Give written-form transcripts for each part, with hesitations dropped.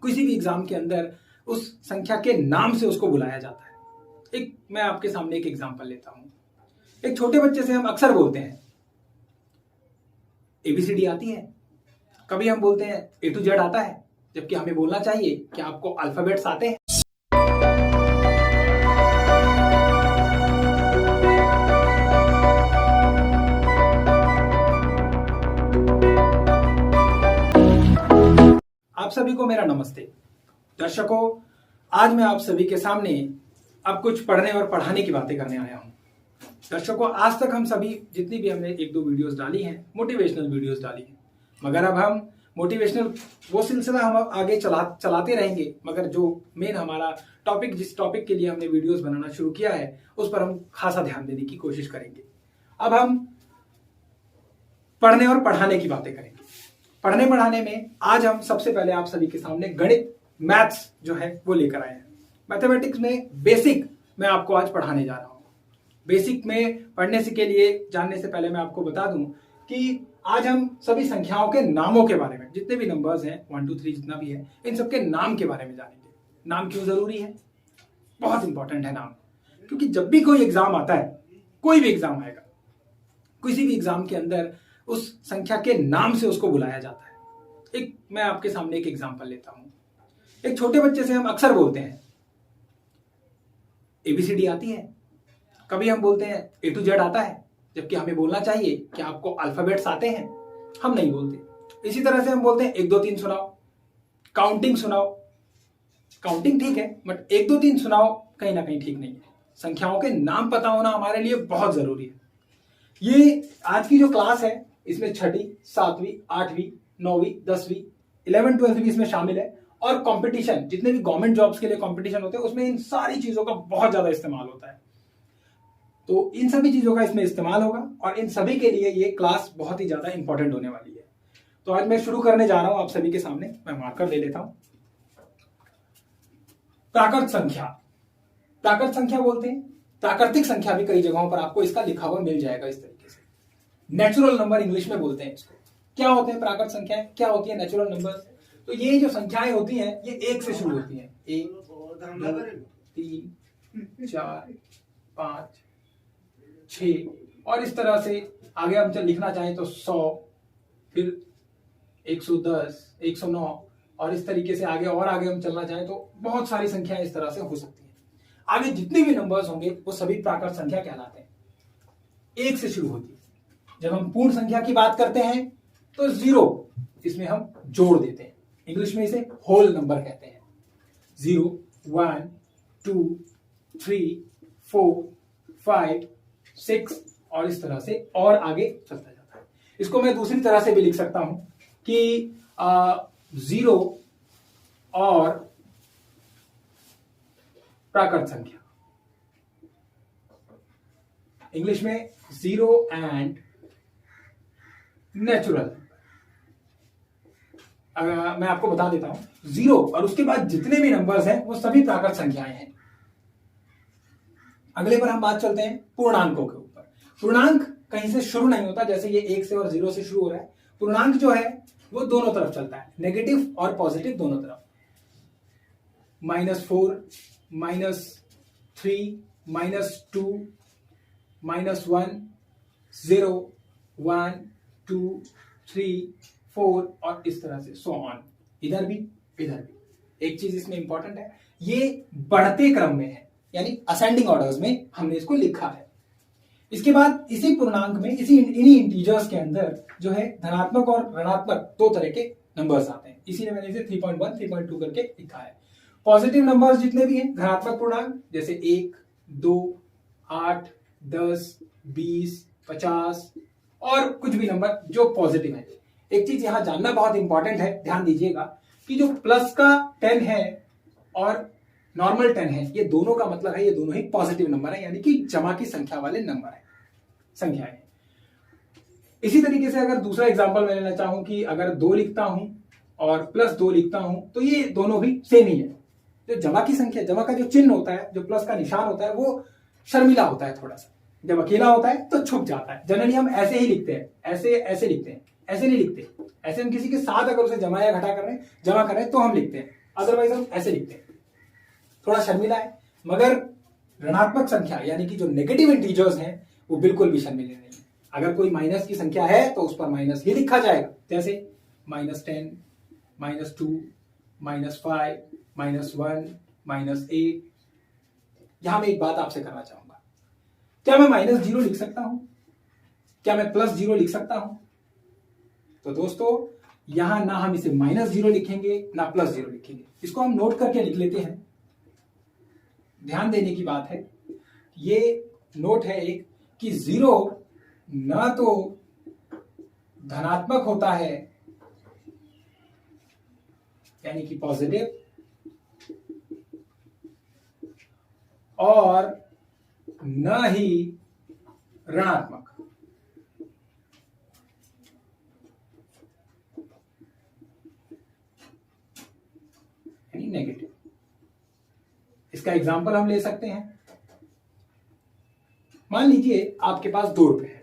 किसी भी एग्जाम के अंदर उस संख्या के नाम से उसको बुलाया जाता है। मैं आपके सामने एक एग्जांपल लेता हूं। एक छोटे बच्चे से हम अक्सर बोलते हैं एबीसीडी आती है, कभी हम बोलते हैं ए टू जेड आता है, जबकि हमें बोलना चाहिए कि आपको अल्फाबेट्स आते हैं। आप सभी को मेरा नमस्ते। दर्शकों, आज मैं आप सभी के सामने अब कुछ पढ़ने और पढ़ाने की बातें करने आया हूं। दर्शकों, आज तक हम सभी जितनी भी हमने एक दो वीडियोस डाली हैं, मोटिवेशनल वीडियोस डाली हैं, मगर अब हम मोटिवेशनल वो सिलसिला हम आगे चलाते रहेंगे, मगर जो मेन हमारा टॉपिक, जिस टॉपिक के लिए हमने वीडियोस बनाना शुरू किया है, उस पर हम खासा ध्यान देने की कोशिश करेंगे। अब हम पढ़ने और पढ़ाने की बातें करेंगे। पढ़ने पढ़ाने में आज हम सबसे पहले आप सभी के सामने गणित, मैथ्स जो है वो लेकर आए हैं। मैथमेटिक्स में बेसिक मैं आपको आज पढ़ाने जा रहा हूं। बेसिक में पढ़ने से के लिए जानने से पहले मैं आपको बता दूं कि आज हम सभी संख्याओं के नामों के बारे में, जितने भी नंबर्स हैं 1 2 3 जितना भी है, इन सबके नाम के बारे में जानेंगे। नाम क्यों जरूरी है? बहुत इंपॉर्टेंट है नाम, क्योंकि जब भी कोई एग्जाम आता है, कोई भी एग्जाम आएगा, किसी भी एग्जाम के अंदर उस संख्या के नाम से उसको बुलाया जाता है। मैं आपके सामने एक एग्जांपल लेता हूं। एक छोटे बच्चे से हम अक्सर बोलते हैं एबीसीडी आती है, कभी हम बोलते हैं ए टू जेड आता है, जबकि हमें बोलना चाहिए कि आपको अल्फाबेट्स आते हैं। हम नहीं बोलते। इसी तरह से हम बोलते हैं 1 2 3 सुनाओ, काउंटिंग सुनाओ। काउंटिंग ठीक है, बट 1 2 3 सुनाओ कहीं ना कहीं ठीक नहीं है। संख्याओं के नाम पता होना हमारे लिए बहुत जरूरी है। ये आज की जो क्लास है, इसमें 6वीं, 7वीं, 8वीं, 9वीं, 10वीं, 11 12वीं भी इसमें शामिल है, और कंपटीशन, जितने भी गवर्नमेंट जॉब्स के लिए कंपटीशन होते हैं, उसमें इन सारी चीजों का बहुत ज्यादा इस्तेमाल होता है। तो इन सभी चीजों का इसमें इस्तेमाल होगा, और इन सभी के लिए ये क्लास बहुत ही ज्यादा इंपॉर्टेंट होने वाली है। तो आज मैं शुरू करने जा रहा हूं आप सभी के सामने। मैं मार्कर ले लेता हूं। प्राकृत संख्या, प्राकृत संख्या बोलते हैं। प्राकृतिक संख्या भी कई जगहों पर आपको इसका लिखा हुआ मिल जाएगा इस तरीके से। नेचुरल नंबर इंग्लिश में बोलते हैं इसको। क्या होते हैं प्राकृत संख्याएं, क्या होती है नेचुरल नंबर? तो ये जो संख्याएं होती हैं, ये 1 से शुरू होती हैं। 1 2 3 4 5 6, और इस तरह से आगे हम लिखना चाहें तो 100, फिर 110, 109, और इस तरीके से आगे हम चलना चाहें तो बहुत सारी संख्याएं इस तरह से हो सकती हैं। आगे जितने भी नंबर्स होंगे वो सभी प्राकृत संख्या कहलाते हैं। 1 से शुरू होती है। जब हम पूर्ण संख्या की बात करते हैं तो 0 इसमें हम जोड़ देते हैं। इंग्लिश में इसे होल नंबर कहते हैं। 0 1 2 3 4 5 6, और इस तरह से और आगे चलता जाता है। इसको मैं दूसरी तरह से भी लिख सकता हूं कि 0 और प्राकृत संख्या। इंग्लिश में 0 एंड नेचुरल। मैं आपको बता देता हूं, 0 और उसके बाद जितने भी नंबर्स हैं वो सभी प्राकृत संख्याएं हैं। अगले पर हम बात चलते हैं पूर्णांकों के ऊपर। पूर्णांक कहीं से शुरू नहीं होता, जैसे ये 1 से और 0 से शुरू हो रहा है। पूर्णांक जो है वो दोनों तरफ चलता है, नेगेटिव और पॉजिटिव दोनों तरफ। -4, -3, -2, -1, 0, 1 2 3 4, और इस तरह से सो ऑन। इधर भी, इधर भी। एक चीज इसमें इंपॉर्टेंट है, ये बढ़ते क्रम में है, यानी असेंडिंग ऑर्डर्स में हमने इसको लिखा है। इसके बाद इसी पूर्णांक में, इन्हीं इंटीजर्स के अंदर जो है धनात्मक और ऋणात्मक 2 तरह के नंबर्स आते हैं। इसीलिए मैंने इसे 3.1 3.2 करके लिखा है। पॉजिटिव नंबर्स जितने भी हैं, धनात्मक पूर्णांक, जैसे 1 2 8 10 20 50, और कुछ भी नंबर जो पॉजिटिव है। एक चीज यहां जानना बहुत इंपॉर्टेंट है, ध्यान दीजिएगा कि जो प्लस का 10 है और नॉर्मल 10 है, ये दोनों का मतलब है ये दोनों ही पॉजिटिव नंबर है, यानी कि जमा की संख्या वाले नंबर है, संख्याएं। इसी तरीके से अगर दूसरा एग्जांपल मैं लेना चाहूं कि अगर 2 लिखता हूं और +2 लिखता हूं, तो ये दोनों भी सेम ही है। जो जमा की संख्या, जमा का जो चिन्ह होता है, जो प्लस का निशान होता है, वो शर्मिला होता है थोड़ा सा। जब अकेला होता है तो छुप जाता है। जनरली हम ऐसे ही लिखते हैं, ऐसे लिखते हैं, ऐसे नहीं लिखते। ऐसे हम किसी के साथ अगर उसे जमा या घटा कर रहे हैं, जमा कर रहे हैं तो हम लिखते हैं, अदरवाइज हम ऐसे लिखते हैं, थोड़ा शर्मिला है, मगर ऋणात्मक संख्या यानी कि जो नेगेटिव इंटीजर्स हैं वो बिल्कुल भी शर्मिले नहीं है। अगर कोई माइनस की संख्या है तो उस पर माइनस ही लिखा जाएगा, जैसे -10, -2, -5, -1, -8। यहां मैं एक बात आपसे करना चाहूंगा, क्या मैं -0 लिख सकता हूं? क्या मैं +0 लिख सकता हूं? तो दोस्तों यहां ना हम इसे -0 लिखेंगे ना +0 लिखेंगे, इसको हम नोट करके लिख लेते हैं। ध्यान देने की बात है, ये नोट है एक कि 0 ना तो धनात्मक होता है यानी कि पॉजिटिव, और न ही ऋणात्मक। यानी नेगेटिव। इसका एग्जांपल हम ले सकते हैं। मान लीजिए आपके पास 2 रुपए है,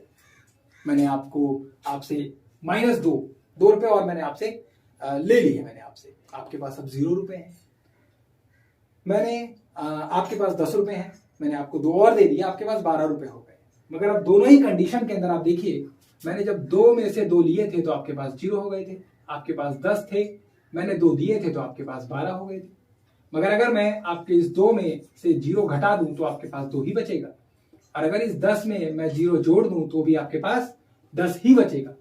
मैंने आपसे -2 रुपए और मैंने आपसे ले लिए, मैंने आपसे, आपके पास अब 0 रुपए हैं। मैंने आपके पास 10 रुपए हैं, मैंने आपको 2 और दे दिया, आपके पास 12 रुपए हो गए। मगर अब दोनों ही कंडीशन के अंदर आप देखिए, मैंने जब 2 में से 2 लिए थे तो आपके पास 0 हो गए थे, आपके पास 10 थे, मैंने 2 दिए थे तो आपके पास 12 हो गए थे। मगर अगर मैं आपके इस 2 में से 0 घटा दूं तो आपके पास 2 ही बचेगा, और अगर इस 10 में मैं 0 जोड़ दूं तो भी आपके पास 10 ही बचेगा।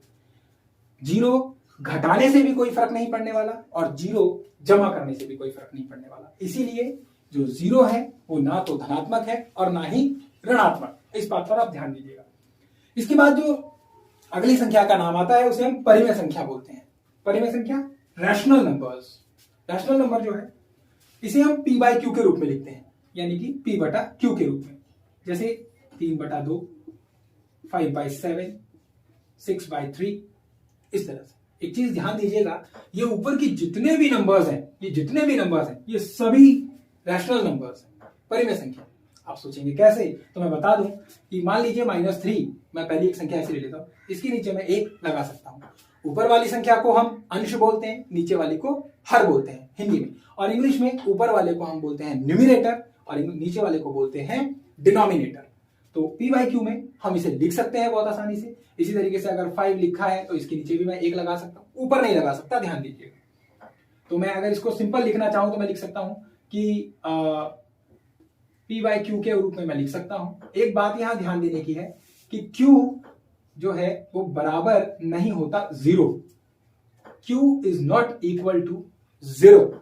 0 घटाने से भी कोई फर्क नहीं पड़ने वाला और 0 जमा करने से भी कोई फर्क नहीं पड़ने वाला। इसीलिए जो 0 है वो ना तो धनात्मक है और ना ही ऋणात्मक। इस बात पर आप ध्यान दीजिएगा। इसके बाद जो अगली संख्या का नाम आता है उसे हम परिमेय संख्या बोलते हैं। परिमेय संख्या, रैशनल नंबर्स। रैशनल नंबर जो है इसे हम p/q के रूप में लिखते हैं, यानी कि p/q के रूप में, जैसे 3/2, 5/7, 6/3, इस तरह से। एक चीज ध्यान दीजिएगा, ये ऊपर की जितने भी नंबर्स हैं, ये सभी रैशनल नंबर्स हैं, परिमेय संख्या। आप सोचेंगे कैसे, तो मैं बता दूं कि मान लीजिए -3, मैं पहली एक संख्या ऐसे ले लेता हूं, इसके नीचे मैं 1 लगा सकता हूं। ऊपर वाली संख्या को हम अंश बोलते हैं, नीचे वाली को हर बोलते हैं हिंदी में, और इंग्लिश में ऊपर वाले को हम बोलते हैं न्यूमिनेटर और नीचे वाले को बोलते हैं डिनोमिनेटर। तो p/q में हम इसे लिख सकते हैं बहुत आसानी से। इसी तरीके से अगर 5 लिखा है तो इसके नीचे भी मैं 1 लगा सकता हूं, ऊपर नहीं लगा सकता, ध्यान दीजिएगा। तो मैं अगर इसको सिंपल लिखना चाहूं तो मैं लिख सकता हूं कि p/q के रूप में मैं लिख सकता हूं। एक बात यहां ध्यान देने की है कि q जो है वो बराबर नहीं होता 0। q is not equal to 0।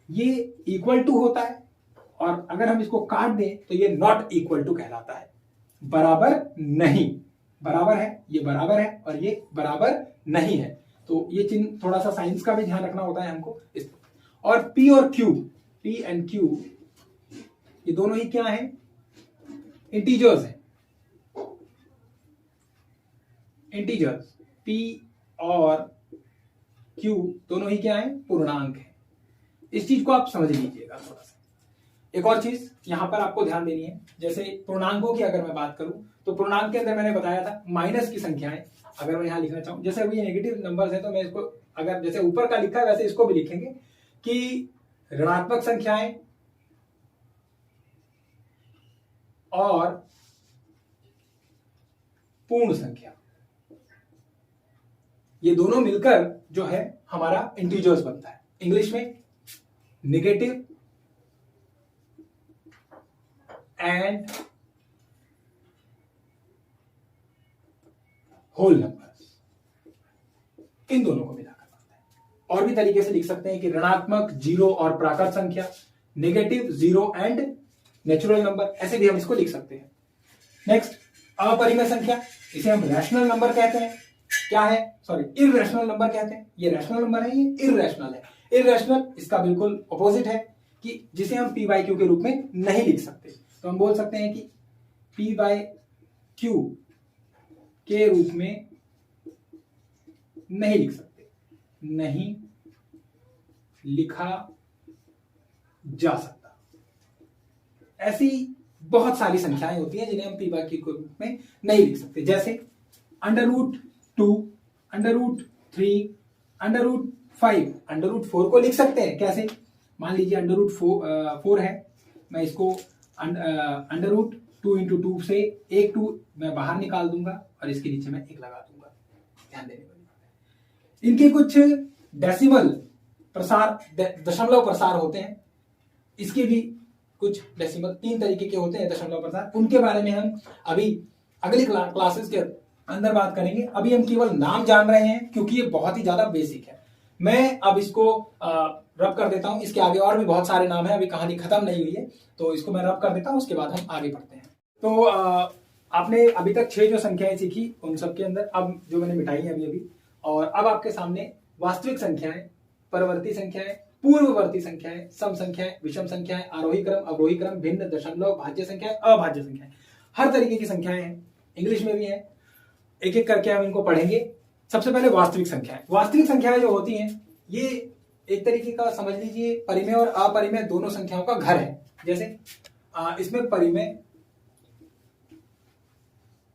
ये इक्वल टू होता है, और अगर हम इसको काट दें तो ये नॉट इक्वल टू कहलाता है, बराबर नहीं। बराबर है, ये बराबर है, और ये बराबर नहीं है। तो ये चिन्ह, थोड़ा सा साइंस का भी ध्यान रखना होता है हमको। और p और q, p एंड q, ये दोनों ही क्या हैं? इंटीजर्स हैं। इंटीजर्स p और q दोनों ही क्या हैं? पूर्णांक हैं। इस चीज को आप समझ लीजिएगा थोड़ा सा। एक और चीज यहां पर आपको ध्यान देनी है, जैसे पूर्णांकों की अगर मैं बात करूं तो पूर्णांक के अंदर मैंने बताया था माइनस की संख्याएं। अगर मैं यहां लिखना चाहूं, जैसे अभी नेगेटिव नंबर्स है तो मैं इसको, अगर जैसे ऊपर का लिखा है वैसे इसको भी लिखेंगे कि ऋणात्मक संख्याएं और पूर्ण संख्या, ये दोनों मिलकर जो है हमारा इंटीजर्स बनता है। इंग्लिश में नेगेटिव एंड होल नंबर्स, इन दोनों को मिलाकर बनता है। और भी तरीके से लिख सकते हैं कि ऋणात्मक 0 और प्राकृत संख्या, नेगेटिव 0 एंड नेचुरल नंबर, ऐसे भी हम इसको लिख सकते हैं। नेक्स्ट, अपरिमेय संख्या, इसे हम रैशनल नंबर कहते हैं। क्या है? सॉरी, इररेशनल नंबर कहते हैं। ये रैशनल नंबर है, ये इररेशनल है। इररेशनल इसका बिल्कुल अपोजिट है, कि जिसे हम p/q के रूप में नहीं लिख सकते। तो हम बोल सकते हैं कि p/q के रूप में नहीं लिख सकते, नहीं लिखा जा सकता। ऐसी बहुत सारी संख्याएं होती हैं जिन्हें हम p/q के रूप में नहीं लिख सकते, जैसे √2, √3, √5। √4 को लिख सकते हैं कैसे? मान लीजिए अंडर रूट 4 है, मैं इसको अंडर रूट 2 इंटू 2 से एक 2 मैं बाहर निकाल दूंगा और इसके नीचे मैं 1 लगा दूंगा। ध्यान देने वाली बात है। इनके कुछ डेसिमल प्रसार, दशमलव प्रसार होते हैं, इसके भी कुछ डेसिमल 3 तरीके के होते हैं दशमलव प्रसार, उनके बारे में हम अभी अगली क्लासेस के अंदर बात करेंगे। अभी हम केवल नाम जान रहे हैं क्योंकि ये बहुत ही ज्यादा बेसिक है। मैं अब इसको रब कर देता हूं, इसके आगे और भी बहुत सारे नाम हैं, अभी कहानी खत्म नहीं हुई है, तो इसको मैं रब कर देता हूं, उसके बाद हम आगे बढ़ते हैं। तो आपने अभी तक 6 जो संख्याएं सीखी उन सबके अंदर अब जो मैंने मिटाई है अभी, और अब आपके सामने वास्तविक संख्याएं, परवर्ती संख्याएं, पूर्ववर्ती संख्याएं, सम संख्याएं, विषम संख्याएं, आरोही क्रम, अवरोही क्रम, भिन्न, दशमलव, भाज्य संख्याएं, अभाज्य संख्याएं, हर तरीके की संख्याएं हैं, इंग्लिश में भी है। एक एक करके हम इनको पढ़ेंगे। सबसे पहले वास्तविक संख्याएं। वास्तविक संख्याएं जो होती हैं ये एक तरीके का समझ लीजिए परिमेय और अपरिमेय दोनों संख्याओं का घर है। जैसे इसमें परिमेय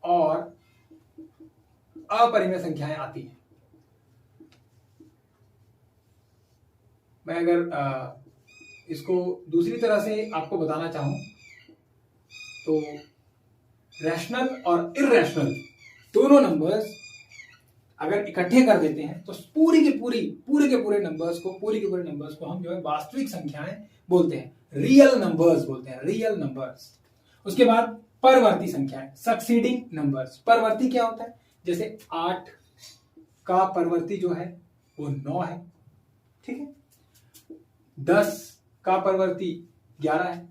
और अपरिमेय संख्याएं आती हैं। मैं अगर इसको दूसरी तरह से आपको बताना चाहूं तो रैशनल और इररेशनल दोनों नंबर्स अगर इकट्ठे कर देते हैं तो पूरे के पूरे नंबर्स को हम जो है वास्तविक संख्याएं बोलते हैं, रियल नंबर्स बोलते हैं, रियल नंबर्स। उसके बाद परवर्ती संख्याएं, सक्सीडिंग नंबर्स। परवर्ती क्या होता है? जैसे 8 का परवर्ती जो है वो 9 है, ठीक है। 10 का परवर्ती 11 है।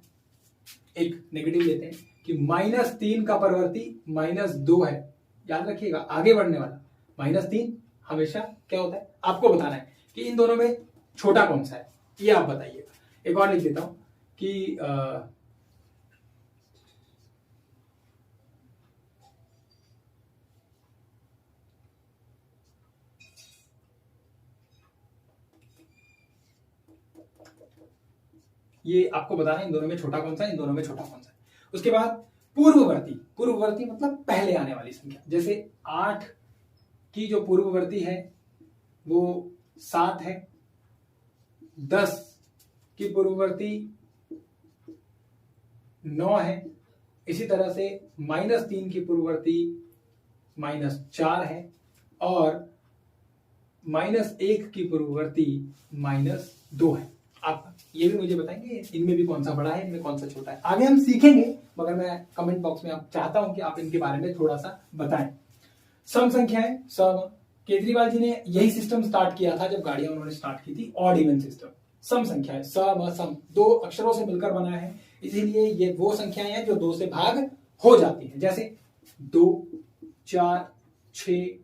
एक नेगेटिव लेते हैं कि -3 का परवर्ती -2 है। याद रखिएगा, आगे बढ़ने वाला -3 हमेशा क्या होता है, आपको बताना है कि इन दोनों में छोटा कौन सा है, ये आप बताइएगा। एक और लिख देता हूं कि ये आपको बताना है इन दोनों में छोटा कौन सा है, इन दोनों में छोटा कौन सा है। उसके बाद पूर्ववर्ती मतलब पहले आने वाली संख्या। जैसे 8 की जो पूर्ववर्ती है वो 7 है। 10 की पूर्ववर्ती 9 है। इसी तरह से -3 की पूर्ववर्ती -4 है और -1 की पूर्ववर्ती -2 है। आप ये भी मुझे बताएंगे इनमें भी कौन सा बड़ा है, इनमें कौन सा छोटा है। आगे हम सीखेंगे, मगर मैं कमेंट बॉक्स में आप चाहता हूं कि आप इनके बारे में थोड़ा सा बताएं। सम संख्याएं, सम, केजरीवाल जी ने यही सिस्टम स्टार्ट किया था जब गाड़ियां उन्होंने स्टार्ट की थी, ऑड इवन सिस्टम। सम संख्याएं, सम, सम 2 अक्षरों से मिलकर बना है, इसीलिए ये वो संख्याएं हैं जो 2 से भाग हो जाती है। जैसे 2, 4, 6,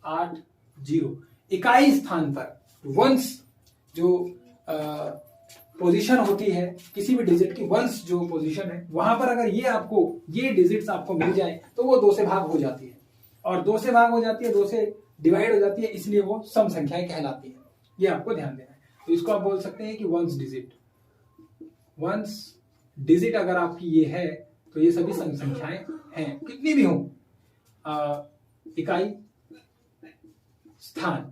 8, 0। इकाई स्थान पर वंस जो पोजीशन होती है किसी भी डिजिट की, वंस जो पोजीशन है वहां पर अगर ये डिजिट्स आपको मिल जाए तो वो 2 से भाग हो जाती है, और 2 से भाग हो जाती है, 2 से डिवाइड हो जाती है, इसलिए वो सम संख्याएं कहलाती है। ये आपको ध्यान देना है। तो इसको आप बोल सकते हैं कि वंस डिजिट अगर आपकी ये है तो ये सभी सम संख्याएं हैं, कितनी भी हो। इकाई स्थान,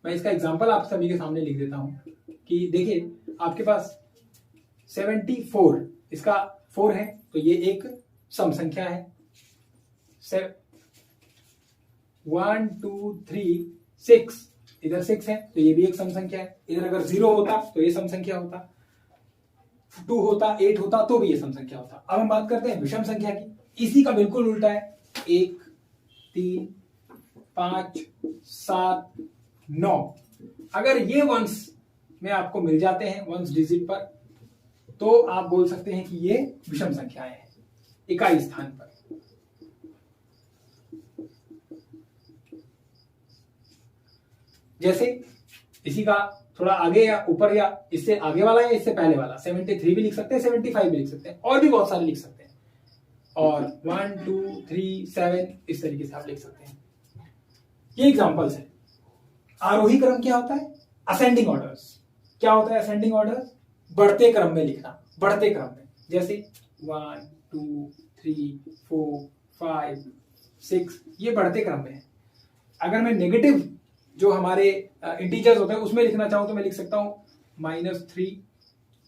मैं इसका एग्जांपल आप सभी के सामने लिख देता हूं कि देखिए आपके पास 74, इसका 4 है तो ये एक सम संख्या है। 1, 2, 3, 6, इधर 6 है तो ये भी एक सम संख्या है। इधर अगर 0 होता तो ये सम संख्या होता, 2 होता, 8 होता तो भी ये सम संख्या होता। अब हम बात करते हैं विषम संख्या की। इसी का बिल्कुल उल्टा है। 1, 3, 5, 7, 9। अगर ये वंस में आपको मिल जाते हैं, वंस डिजिट पर, तो आप बोल सकते हैं कि ये विषम संख्याएं हैं इकाई स्थान पर। जैसे इसी का थोड़ा आगे या ऊपर या इससे आगे वाला या इससे पहले वाला 73 भी लिख सकते हैं, 75 भी लिख सकते हैं, और भी बहुत सारे लिख सकते हैं। और 1, 2, 3, 7 इस तरीके से आप लिख सकते हैं। ये एग्जांपल्स हैं। आरोही क्रम क्या होता है? Ascending orders. क्या होता है असेंडिंग ऑर्डर? बढ़ते क्रम में लिखना, बढ़ते क्रम में। जैसे 1, 2, 3, 4, 5, 6 ये बढ़ते क्रम में है। अगर मैं नेगेटिव जो हमारे इंटीजर्स होते हैं उसमें लिखना चाहूं तो मैं लिख सकता हूं -3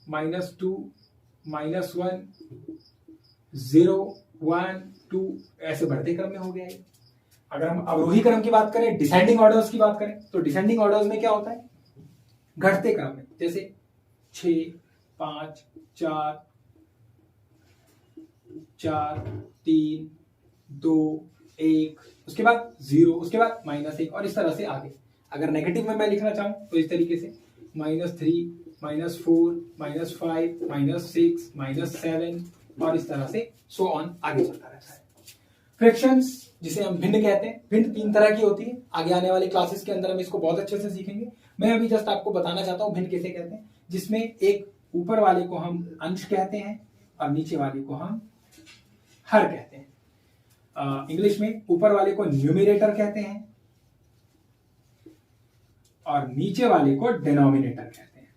-2 -1 0 1 2 ऐसे बढ़ते क्रम में हो गया ये। अगर हम अवरोही क्रम की बात करें, डिसेंडिंग ऑर्डर्स की बात करें, तो डिसेंडिंग ऑर्डर्स में क्या होता है, घटते क्रम में, जैसे 6 5 4 4 3 2 1, उसके बाद 0, उसके बाद -1 और इस तरह से आगे। अगर नेगेटिव में मैं लिखना चाहूं तो इस तरीके से -3 -4 -5 -6 -7 और इस तरह से सो ऑन आगे चलता रहता है। फ्रैक्शंस जिसे हम भिन्न कहते हैं, भिन्न 3 तरह की होती है। आगे आने वाले क्लासेस के अंदर हम इसको बहुत अच्छे से सीखेंगे। मैं अभी जस्ट आपको बताना चाहता हूं भिन्न किसे कहते हैं, जिसमें एक ऊपर वाले को हम अंश कहते हैं और नीचे वाले को हम हर कहते हैं। इंग्लिश में ऊपर वाले को न्यूमरेटर कहते हैं और नीचे वाले को डिनोमिनेटर कहते हैं।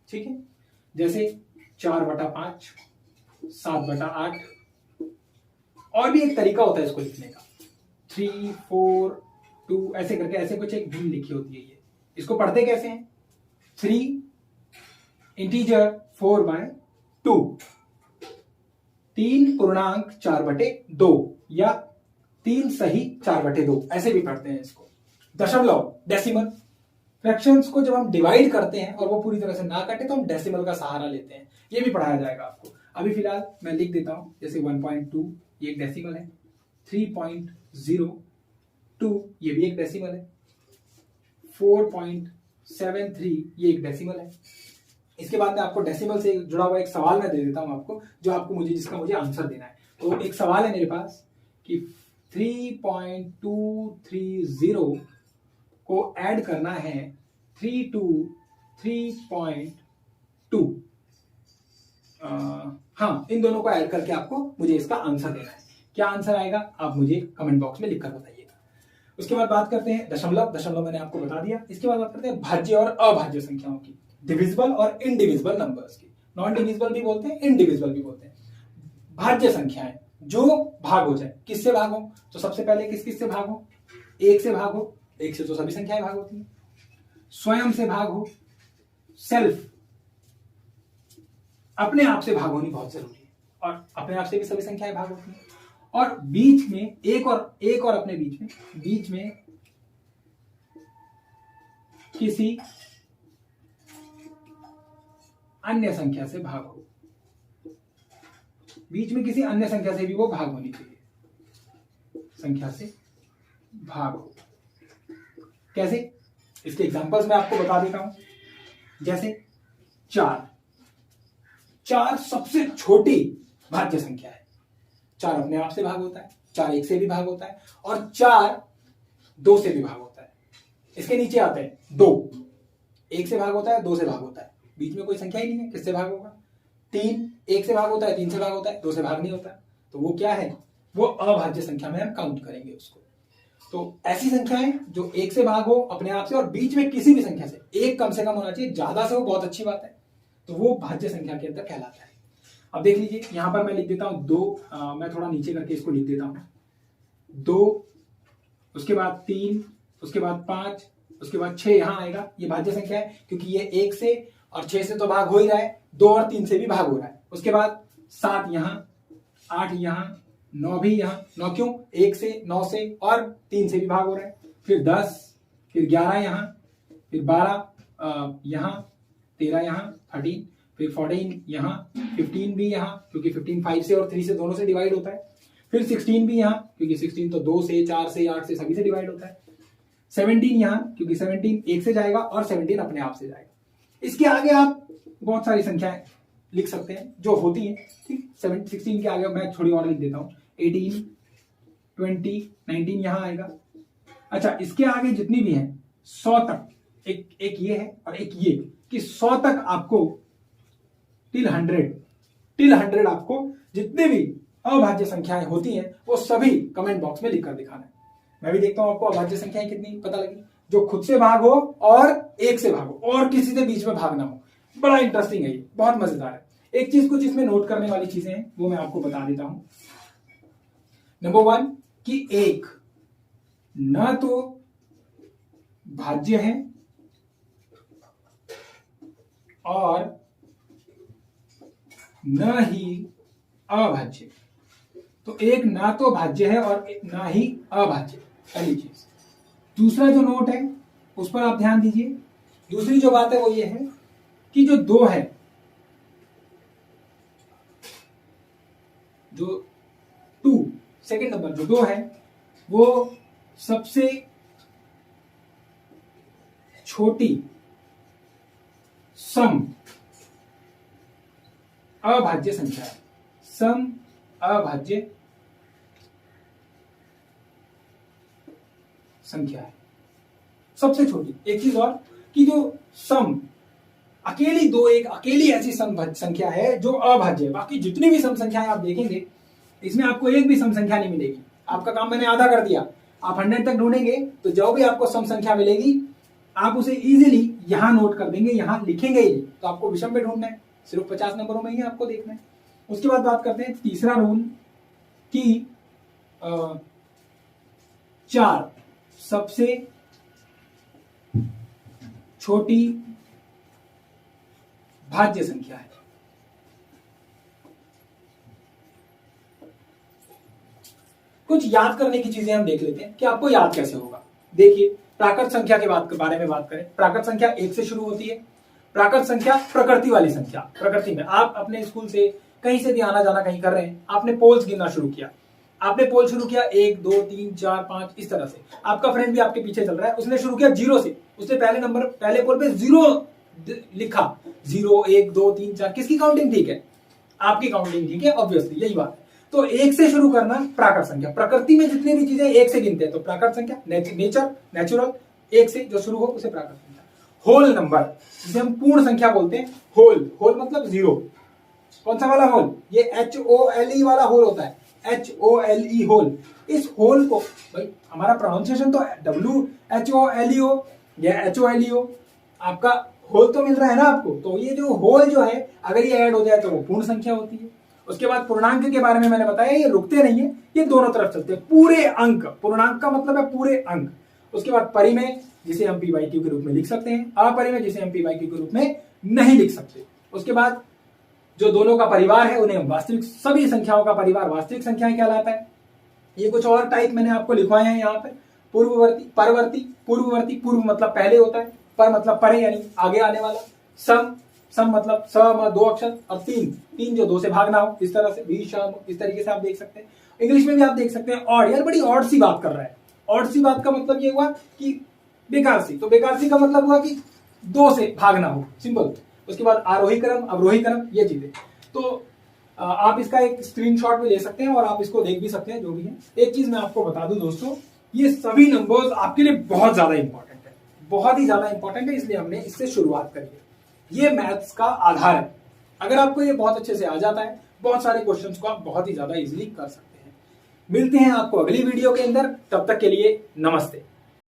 ठीक है, जैसे 4/5 7/8 और भी एक तरीका होता है इसको लिखने का, 3 4 2 ऐसे करके, ऐसे कुछ एक भिन्न लिखी होती है ये। इसको पढ़ते कैसे हैं, 3 इंटीजर 4/2, 3 पूर्णांक 4/2 या 3 सही 4/2 ऐसे भी पढ़ते हैं इसको। दशमलव डेसिमल, फ्रैक्शंस को जब हम डिवाइड करते हैं और वो पूरी तरह से ना कटे तो हम डेसिमल का सहारा लेते हैं, ये भी पढ़ाया जाएगा आपको। अभी फिलहाल मैं लिख देता हूं, जैसे 1.2 ये एक डेसिमल है, 3.02 ये भी एक डेसिमल है, 4.73 ये एक डेसिमल है। इसके बाद में आपको डेसिमल से जुड़ा हुआ एक सवाल मैं दे देता हूं आपको, जो आपको जिसका मुझे आंसर देना है। तो एक सवाल है मेरे पास कि 3.230 को ऐड करना है 3.2। हाँ, इन दोनों को ऐड करके आपको मुझे इसका आंसर देना है। क्या आंसर आएगा आप मुझे कमेंट बॉक्स में लिखकर बताइएगा। उसके बाद बात करते हैं दशमलव, दशमलव मैंने आपको बता दिया। इसके बाद बात करते हैं भाज्य और अभाज्य संख्याओं की, डिविजिबल और इनडिविजिबल नंबर्स की। नॉन डिविजिबल भी बोलते हैं, इनडिविजिबल भी बोलते हैं। भाज्य संख्याएं जो भाग हो जाए, किससे भाग हो, तो सबसे पहले किस से भाग हो, 1 से भाग हो, 1 से तो सभी संख्याएं भाग होती हैं। स्वयं से भाग हो, सेल्फ, अपने आप से भाग होनी बहुत जरूरी है, और अपने आप से भी सभी संख्याएं भाग होती हैं। और बीच में एक और अपने बीच में किसी अन्य संख्या से भाग हो, बीच में किसी अन्य संख्या से भी वो भाग होनी चाहिए, संख्या से भाग हो। कैसे, इसके एग्जांपल्स मैं आपको बता देता हूं। जैसे 4 सबसे छोटी भाज्य संख्या है। 4 अपने आप से भाग होता है, 4 1 से भी भाग होता है, और 4 2 से भी भाग होता है। इसके नीचे आता है 2, 1 से भाग होता है, 2 से भाग होता है, बीच में कोई संख्या ही नहीं है, किससे भाग होगा। 3 1 से भाग होता है, 3 से भाग होता है, 2 से भाग नहीं होता, तो वो क्या है, वो अभाज्य संख्या में हम काउंट करेंगे उसको। तो ऐसी संख्याएं जो 1 से भाग हो अपने आप से, और बीच में किसी भी संख्या से 1 कम से कम होना चाहिए, ज्यादा से वो बहुत अच्छी बात है, तो वो भाज्य संख्या के अंदर कहलाता है। अब देख लीजिए, यहां पर मैं लिख देता हूं 2, मैं थोड़ा नीचे करके इसको लिख देता हूं 2, उसके बाद 3, उसके बाद 5, उसके बाद 6 यहां आएगा। ये भाज्य संख्या है क्योंकि ये 1 से और 6 से तो भाग हो ही रहा है, 2 और 3 से भी भाग हो रहा है। उसके बाद 7 यहां, 8 यहां, 9 भी यहां, 9 क्यों, 1 से 9 से और 3 से भी भाग हो रहा है। फिर 10, फिर 11 यहां, फिर 12 यहां, 13 यहां, 13, फिर 14 यहां, 15 भी यहां क्योंकि 15 5 से और 3 से दोनों से डिवाइड होता है। फिर 16 भी यहां क्योंकि 16 तो 2 से, 4 से, 8 से सभी से डिवाइड होता है। 17 यहां क्योंकि 17 1 से जाएगा और 17 अपने आप से जाएगा। इसके आगे आप बहुत सारी संख्याएं लिख सकते हैं जो होती हैं, ठीक। 16 के आगे मैं थोड़ी और लिख देता हूं, 18 20 19 यहां आएगा। अच्छा, इसके आगे जितनी भी हैं 100 तक, एक ये है और एक ये, कि 100 तक आपको टिल 100 आपको जितने भी अभाज्य संख्याएं होती हैं वो सभी कमेंट बॉक्स में लिखकर दिखाना है। मैं भी देखता हूं आपको अभाज्य संख्याएं कितनी पता लगी, जो खुद से भाग हो और 1 से भाग हो और किसी से बीच में भाग ना हो। बड़ा इंटरेस्टिंग है ये, बहुत मजेदार है। एक चीज कुछ इसमें नोट करने वाली चीजें हैं वो मैं आपको बता देता हूं। नंबर 1 कि 1 न तो भाज्य है और न ही अभाज्य। तो एक ना तो भाज्य है और ना ही अभाज्य, पहली चीज। दूसरा जो नोट है उस पर आप ध्यान दीजिए। दूसरी जो बात है वो ये है कि जो 2 है, जो 2 सेकेंड नंबर जो 2 है वो सबसे छोटी सम अभाज्य संख्या है। सम अभाज्य संख्या है, सबसे छोटी। एक चीज और कि जो सम अकेली एक अकेली ऐसी सम संख्या है जो अभाज्य है। बाकी जितनी भी सम संख्याएं आप देखेंगे इसमें आपको एक भी सम संख्या नहीं मिलेगी। आपका काम मैंने आधा कर दिया। आप 100 तक ढूंढेंगे तो जो भी आपको सम संख्या मिलेगी आप उसे इजीली यहां नोट कर देंगे, यहां लिखेंगे ही। तो आपको विषम पे ढूंढना है, सिर्फ 50 नंबरों में ही आपको देखना है। उसके बाद बात करते हैं तीसरा रूल कि 4 सबसे छोटी भाज्य संख्या है। कुछ याद करने की चीजें हम देख लेते हैं कि आपको याद कैसे होगा। देखिए, प्राकृत संख्या के बारे में बात करें। प्राकृत संख्या 1 से शुरू होती है। प्राकृत संख्या प्रकृति वाली संख्या। प्रकृति में आप अपने स्कूल से कहीं से भी आना जाना कहीं कर रहे हैं, आपने पोल्स गिनना शुरू किया। आपने पोल शुरू किया 1 2 3 4 5 इस तरह से। आपका फ्रेंड भी आपके पीछे चल रहा है, उसने शुरू किया 0 से। उसने पहले पोल पे 0 लिखा। 0 1 2 3 4। किसकी काउंटिंग ठीक है? आपकी काउंटिंग ठीक है, ऑब्वियसली यही बात है। तो 1 से शुरू करना प्राकृत संख्या। प्रकृति में जितनी भी चीजें 1 से गिनते हैं तो प्राकृत संख्या, नेचुरल 1 से जो शुरू हो उसे प्राकृत संख्या। होल नंबर जिसे हम पूर्ण संख्या बोलते हैं। होल मतलब 0। कौन सा वाला होल? ये HOLE वाला होल होता है। HOLE whole. इस होल को भाई हमारा प्रोनाउंसिएशन तो WHOLEO या HOLEO। आपका होल तो मिल रहा है ना आपको। तो ये जो होल जो है अगर ये ऐड हो जाए तो वो पूर्ण संख्या होती है। उसके बाद पूर्णांक के बारे में मैंने बताया, ये रुकते नहीं है, ये दोनों तरफ चलते हैं। पूरे अंक, पूर्णांक का मतलब है पूरे अंक। उसके बाद परिमेय जिसे हम P/Q के रूप में लिख सकते हैं, अपरिमेय जिसे हम P/Q के रूप में नहीं लिख सकते। उसके बाद जो दोनों का परिवार है उन्हें वास्तविक, सभी संख्याओं का परिवार वास्तविक संख्याएं कहलाता है। ये कुछ और टाइप मैंने आपको लिखवाए हैं यहाँ पे। पूर्ववर्ती, परवर्ती, पूर्ववर्ती, पूर्व मतलब पहले होता है, पर मतलब परे यानी आगे आने वाला, सम मतलब स म 2 अक्षर, और 3 जो 2 से भागना हो, इस तरह से इस तरीके से आप देख सकते हैं। इंग्लिश में भी आप देख सकते हैं ऑड। यार बड़ी ऑड सी बात कर रहा है। ऑड सी बात का मतलब ये हुआ कि बेकार सी। तो बेकार सी का मतलब हुआ कि 2 से भागना हो, सिंपल। उसके बाद आरोही क्रम, अवरोही क्रम, ये चीजें। तो आप इसका एक स्क्रीनशॉट भी ले सकते हैं और आप इसको देख भी सकते हैं, जो भी है। एक चीज मैं आपको बता दूं दोस्तों, ये सभी नंबर्स आपके लिए बहुत ज्यादा इंपॉर्टेंट है, बहुत ही ज्यादा इंपॉर्टेंट है, इसलिए हमने इससे शुरुआत करी है। ये मैथ्स का आधार है। अगर आपको ये बहुत अच्छे से आ जाता है, बहुत सारे क्वेश्चंस को आप बहुत ही ज्यादा इजीली कर सकते हैं। मिलते हैं आपको अगली वीडियो के अंदर, तब तक के लिए नमस्ते।